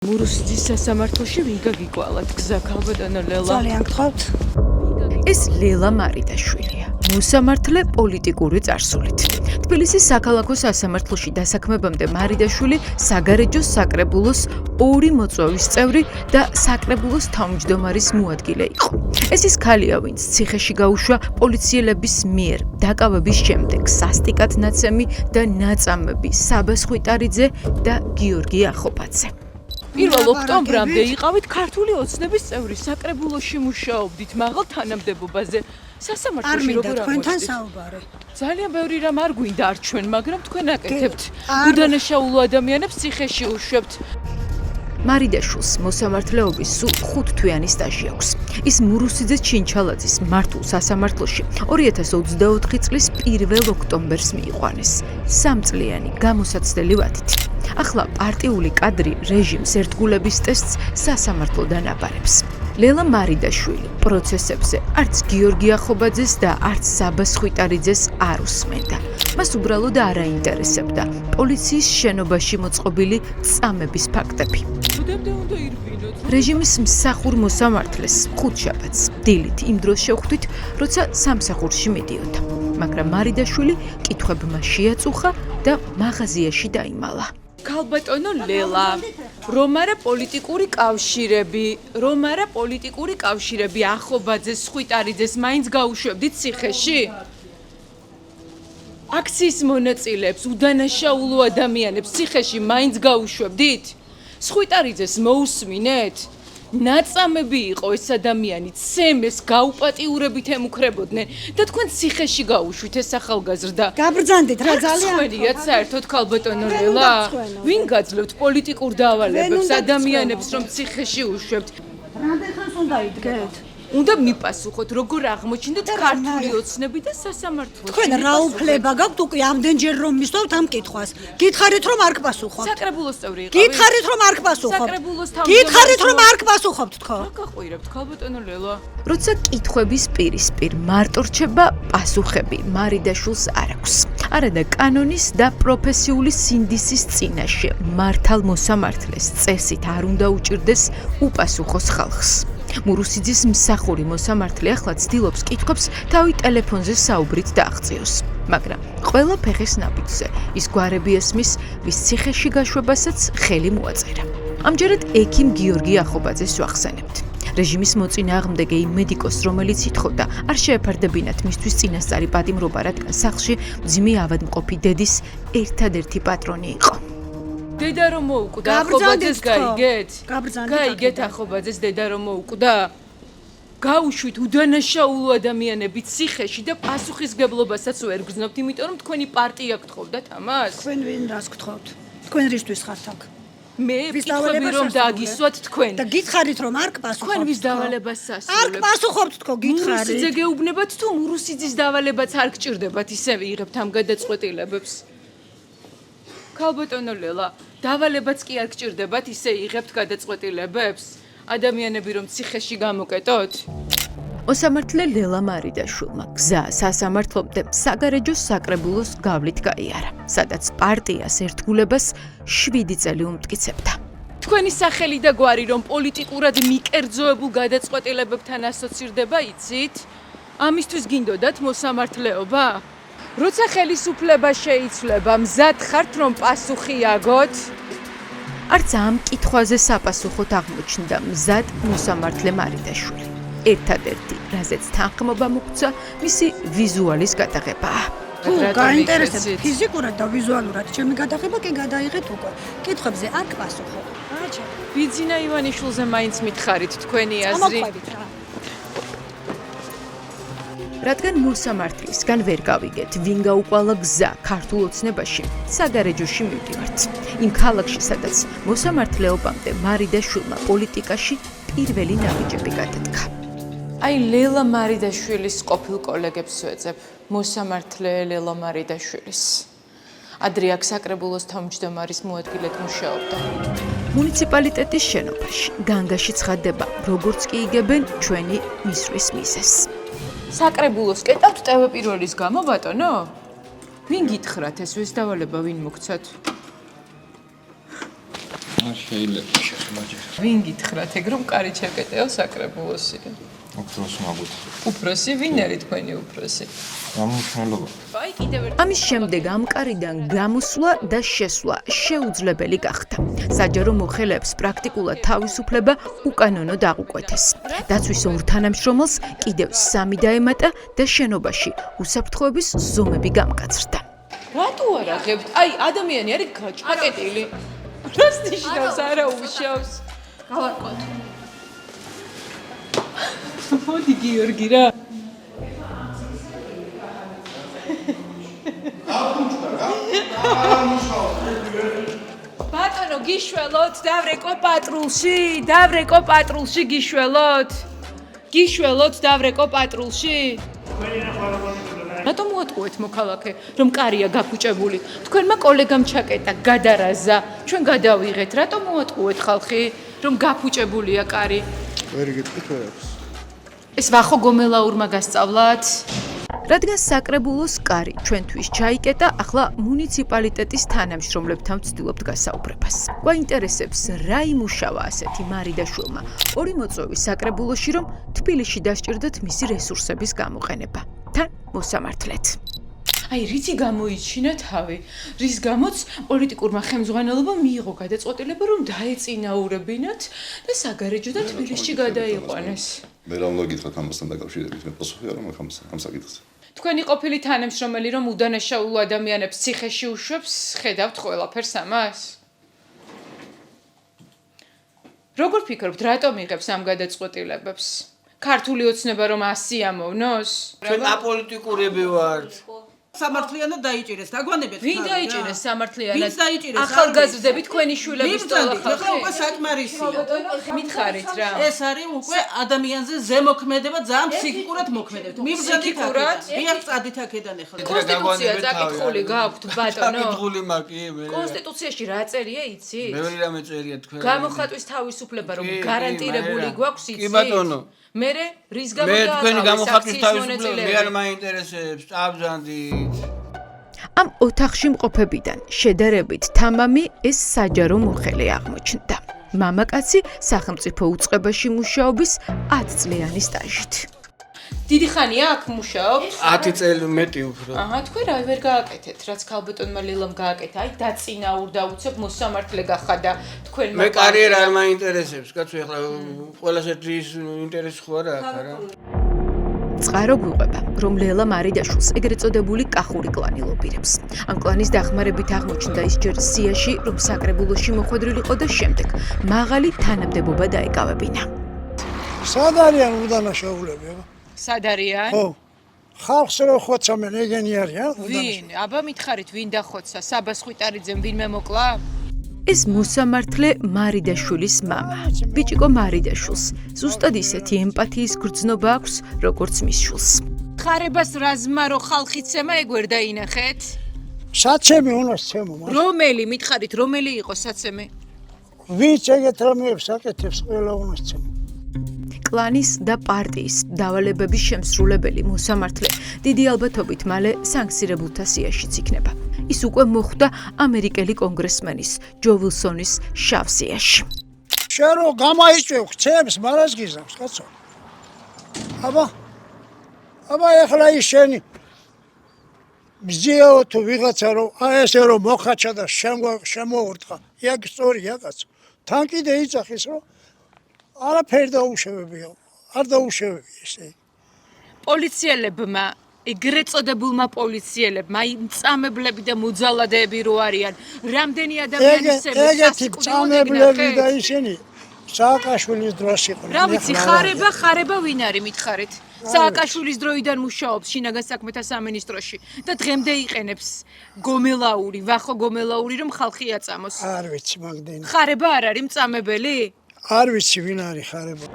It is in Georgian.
მურუსიძის სასამართლოში ვინ გაგიკვალათ გზა ქალბატონო ლელა? ძალიან გთხოვთ. ეს ლელა მარიდაშვილია, მოსამართლე პოლიტიკური წარსულით. თბილისის საქალაქო სასამართლოში დასაქმებამდე მარიდაშვილი საგარეჯოს საკრებულოს ორი მოწვევის წევრი და საკრებულოს თავმჯდომარის მოადგილე იყო. ეს ის ქალია, ვინც ციხეში გაუშვა პოლიციელების მიერ დაკავების შემდეგ სასტიკად ნაცემი და ნაწამები საბას ხვიტარიძე და გიორგი ახობაძე. 1 ოქტომბრამდე იყავით ქართული ოცნების წევრი, საკრებულოში მუშაობდით მაღალ თანამდებობაზე. სასამართლოში როგორ თქვენთან აღმოჩნდით? საუბარი. ძალიან ბევრი რამ არ გვინდა არჩვენ, მაგრამ თქვენ აკეთებთ. უდანაშაულო ადამიანებს ციხეში უშვებთ. მარიდაშვილს მოსამართლეობის სულ 5 თვიანი სტაჟი აქვს. ის მურუსიძეს ჩინჩალაძის მართულ სასამართლოში 2024 წლის 1 ოქტომბერს მიიყვანეს. 3 წლიანი გამოსაცდელი ვადით. ახლა პარტიული კადრი რეჟიმს ერთგულების ტესტს სასამართლოდან აბარებს. ლელა მარიდაშვილი პროცესებზე არც გიორგი ახობაძეს და არც საბას ხვიტარიძეს არ უსმენდა. მას უბრალოდ არ აინტერესებდა პოლიციის შენობაში მოწყობილი წამების ფაქტები. უდამდე უნდა ირბინოთ. რეჟიმის მსახურ მოსამართლეს ხუთშაბათს დილით იმ დროს შევხვდით, როცა სამსახურში მიდიოდა. მაგრამ მარიდაშვილი კითხვებმა შეაწუხა და მაღაზიაში დაიმალა. ქალბატონო ლელა, რომ არა პოლიტიკური კავშირები ახობაძეს, ხვიტარიძეს მაინც გაუშვებდით ციხეში? აქციის მონაწილეებს, უდანაშაულო ადამიანებს ციხეში მაინც გაუშვებდით? ხვიტარიძეს მოусმინეთ? ნაწამები იყო ეს ადამიანი, ცემეს გაუპატიურებით ემუქრებოდნენ და თქვენ ციხეში გაუშვით ეს ახალგაზრდა. გაბრძანდით რა ძალიან გწვენიათ საერთოდ ქალბატონო ლელა? ვინ გაძლევთ პოლიტიკურ დავალებებს ადამიანებს რომ ციხეში უშვებთ? რამდენ ხანს უნდა იდგეთ? უნდა მიპასუხოთ როგორ აღმოჩნდით ქართული ოცნები და სასამართლოში. თქვენ რა უფლება გაქვთ უკვე ამდენჯერ რომ მისვავთ ამ კითხვას? გითხარით რომ არ გპასუხობთ. საკრებულოს წევრი იყავით? გითხარით რომ არ გპასუხობთ. საკრებულოს თავმჯდომარე. გითხარით რომ არ გპასუხობთ თქო. რა გაყვირებთ ქალბატონო ლელა? როცა კითხვების პირისპირ მარტო რჩება, პასუხები მარიდაშვილს არ აქვს. არადა კანონის და პროფესიული სინდისის წინაშე მართალ მოსამართლეს წესით არ უნდა უჭირდეს უპასუხოს ხალხს. მურუსიძის მსახური მოსამართლე ახლა ცდილობს კითხვებს თავი ტელეფონზე საუბრით დააღწიოს. მაგრამ ყველა ფეხის ნაბიჯზე ის გვარები ესმის, ვის ციხეში გაშვებასაც ხელი მოაწერა. ამჯერად ექიმ გიორგი ახობაძეს ვახსენებთ. რეჟიმის მოწინააღმდეგე იმ მედიკოს, რომელიც ითხოვდა არ შეეფარდებინათ მისთვის წინასწარი პატიმრობა, რადგან სახლში მძიმე ავადმყოფი დედის ერთადერთი პატრონი იყო. დედა რომ მოუკვდა ახობაძეს გაიგეთ? გაბრძანდით. გაიგეთ ახობაძეს დედა რომ მოუკვდა? გაუშვით უდანაშაულო ადამიანები ციხეში და პასუხისგებლობასაც ვერ გრძნობთ, იმიტომ რომ თქვენი პარტია გთხოვდათ ამას? თქვენ ვინ რას გთხოვთ? თქვენ რისთვის ხართ აქ? მე ვის ვკითხები დავალებას რომ ასრულებთ? დაგისვათ თქვენ. და გითხარით რომ არ გპასუხობთ. თქვენ ვის დავალებას არ ასრულებთ? გპასუხობთ თქო გითხარით. მურუსიძე გეუბნებათ თუ მურუსიძის დავალებაც არ გჭირდებათ, ისევე იღებთ ამ გადაწყვეტილებებს. ქალბატონო ლელა, დავალებაც კი არ გჭირდებათ, ისე იღებთ გადაწყვეტილებებს? ადამიანები რომ ციხეში გამოკეტოთ? მოსამართლე ლელა მარიდაშვილმა გზა სასამართლომდე საგარეჯოს საკრებულოს გავლით გაიარა, სადაც პარტიას ერთგულებას 7 წელი უმტკიცებდა. თქვენი სახელი და გვარი რომ პოლიტიკურად მიკერძოებულ გადაწყვეტილებებთან ასოცირდება, იცით? ამისთვის გინდოდათ მოსამართლეობა? როცა ხელისუფლება შეიცვლება, მზად ხართ რომ პასუხი აგოთ? არც ამ კითხვაზე საპასუხოდ აღმოჩნდა მზად მოსამართლე მარიდაშვილი. ერთადერთი, რაზეც თანხმობა მოგვცა, მისი ვიზუალის გადაღებაა. თუ გაინტერესებთ ფიზიკურად და ვიზუალურად ჩემი გადაღება კი გადაიღეთ უკვე. კითხვებზე არ გპასუხობ. რაჭა. ბიძინა ივანიშვილზე მაინც მითხარით თქვენი აზრი? ამოყვებით რა. რადგან მოსამართლისგან ვერ გავიგეთ, ვინ გაუყვალა გზა ქართულ ოცნებაში, საგარეჯოში მივდივართ. იმ ქალაქში, სადაც მოსამართლეობამდე მარიდაშვილმა პოლიტიკაში პირველი ნაბიჯები გადადგა. აი ლელა მარიდაშვილის ყოფილ კოლეგებს ვეძებ, მოსამართლე ლელა მარიდაშვილის. ადრე აქ საკრებულოს თავმჯდომარის მოადგილედ მუშაობდა. მუნიციპალიტეტის შენობაში განგაში ცხადდება, როგორც კი იგებენ ჩვენი მისვლის მიზეზს. საკრებულოს კეტავთ ტევ1-ის გამო, ბატონო? ვინ გითხრათ ეს ვის დავალება ვინ მოგცათ? შეიძლება შეხმაჯერ. ვინ გითხრათ ეგ რომ კარი ჩაკეტეო საკრებულოსი? ოქროს მაგუთ. უფროსი ვინ არის თქვენი უფროსი? გამომხნელობა. აი კიდევ ერთ ამის შემდეგ ამ კარიდან გამოსვლა და შესვლა შეუძლებელი გახდა. საჯარო მოხელეებს პრაქტიკულად თავისუფლება უკანონოდ აღუკვეთეს. დაცვის ორ თანამშრომელს კიდევ 3 დაემატა და შენობაში უსაფრთხოების ზომები გამკაცრდა. რატო არ აღებთ? აი ადამიანი არის გაჭაკეტილი. რას ნიშნავს არა უშავს? გავარკვევთ. მოდი გიორგი რა. ბატონო გიშველოთ, დავრეკო პატრულში, გიშველოთ. გიშველოთ, დავრეკო პატრულში. რატომ მოატყუეთ მოქალაქე, რომ კარია გაფუჭებული? თქვენმა კოლეგამ ჩაკეტა, გადარაზა. ჩვენ გადავიღეთ, რატომ მოატყუეთ ხალხი, რომ გაფუჭებულია კარი? ვერ გიტყვით ვერ აქვს. ეს ვახო გომელაურმა გასწავლათ? რადგან საკრებულოს კარი ჩვენთვის ჩაიკეტა, ახლა მუნიციპალიტეტის თანამშრომლებთან ვცდილობთ გასაუბრებას. გვაინტერესებს რა იმუშავა ასეთი მარიდაშვილმა ორი მოწვევის საკრებულოში, რომ თბილისში დასჭირდათ მისი რესურსების გამოყენება. თან მოსამართლეთ. აი რითი გამოიჩინა თავი, რის გამოც პოლიტიკურმა ხელმძღვანელობამ მიიღო გადაწყვეტილება, რომ დაეწინაურებინათ და საგარეჯო და თბილისში გადაიყვანეს. მე რა უნდა გითხრათ ამასთან დაკავშირებით, მე პასუხი არ მაქვს ამ საკითხზე. თქვენი ყოფილი თანამშრომელი რომ უდანაშაულო ადამიანებს ციხეში უშვებს, ხედავთ ყველაფერს ამას? როგორ ფიქრობთ, რატომ იღებს ამ გადაწყვეტილებებს? ქართული ოცნება რომ 100 ამოვნოს? ჩვენ აპოლიტიკურები ვართ. სამართლიანად დაიჭირეს, დაგვანებეთ. ვინ დაიჭირეს სამართლიანად? ვინ დაიჭირეს? ახალგაზრდები თქვენი შვილების ხალხი. ხალხი. უკვე საკმარისია. მითხარით რა. ეს არის უკვე ადამიანზე ზემოქმედება, ძალიან ფსიქიკურად მოქმედებთ. მიბრძანით ფსიქიკურად? ვიღაც წადით აქედან ახლა. კონსტიტუცია წაკითხული გაქვთ, ბატონო? საკითხული მაგი, მე. კონსტიტუციაში რა წერია, იცით? მე რამე წერია თქვენ. გამოხატვის თავისუფლება რომ კი, გარანტირებული მაგრამ. გვაქვს, იცით? კი, ბატონო. მე რის გამო მე თქვენი დააკავეს გამოხატვის აქციის თავისუფლება მე არ მონაწილეები? მაინტერესებს, წაბზანდით. ამ ოთახში მყოფებიდან შედარებით თამამი ეს საჯარო მოხელე აღმოჩნდა. მამაკაცი სახელმწიფო უწყებაში მუშაობის 10 წლიანი სტაჟით. დიდი ხანია აქ მუშაობთ? 10 წელი მეტი უფრო. აჰა, თქვენ რა ვერ გააკეთეთ, რაც ქალბატონმა ლილამ გააკეთა. აი დაწინაურდა უცებ მოსამართლე გახადა თქვენმა. მე კარიერა არ მაინტერესებს, კაცო, ახლა ყველას ერთის ინტერესი ხო არა აქ არა? წყარო გვიყვება, რომ ლელა მარიდაშვილს ეგრეთ წოდებული კახური კლანი ლობირებს. ამ კლანის დახმარებით აღმოჩნდა ის ჯერ სიაში, რომ საკრებულოში მოხვედრილიყო და შემდეგ მაღალი თანამდებობა დაეკავებინა. სად არიან უდანაშაულები? სად არიან? ხო. ხალხს რო ხოცამენ ეგენი არიან? ვინ? აბა მითხარით, ვინ დახოცა? საბას ხვიტარიძემ ვინმე მოკლა? ეს მოსამართლე მარიდაშვილის მამა. ბიჭიკო მარიდაშვილს ზუსტად ისეთი ემპათიის გრძნობა აქვს, როგორც მის შვილს. ხარებას რაზმარო ხალხიცემა ეგ ვერ დაინახეთ? საცემი უნდა ცემო. რომელი მითხარით, რომელი იყო საცემი? ვინც ეგეთ რამეებს აკეთებს, ყველა უნდა ცემო. კლანის და პარტიის დავალებების შემსრულებელი მოსამართლე დიდი ალბათობით მალე სანქცირებულთა სიაშიც იქნება. ის უკვე მოხვდა ამერიკელი კონგრესმენის ჯო ვილსონის შავ სიაში. შენ რო გამაიწევ ხცებს, მარას გიზავს, კაცო. აბა ეხლა ის შენი მზიაო თუ ვიღაცა რო აი ესე რო მოხაჩა და შემოურტყა. იქ სწორია, კაცო. თან კიდე იცახის რომ არაფერი დაუშევებია, არ დაუშევებია ესე. პოლიციელებმა, ეგრეთ წოდებულმა პოლიციელებმა, აი მწამებლები და მოძალადეები რო არიან, რამდენი ადამიანის ეგეთი მწამებლები და ისინი სააკაშვილის დროს იყვნენ. რა ვიცი, ხარება ვინ არის მითხარით? სააკაშვილის დროიდან მუშაობს შინაგან საქმეთა სამინისტროში და დღემდე იყენებს გომელაური, ვახო გომელაური, რომ ხალხი აწამოს. არ ვიცი მაგდენი. ხარება არ არის მწამებელი? არ ვიცი ვინ არის ხარება.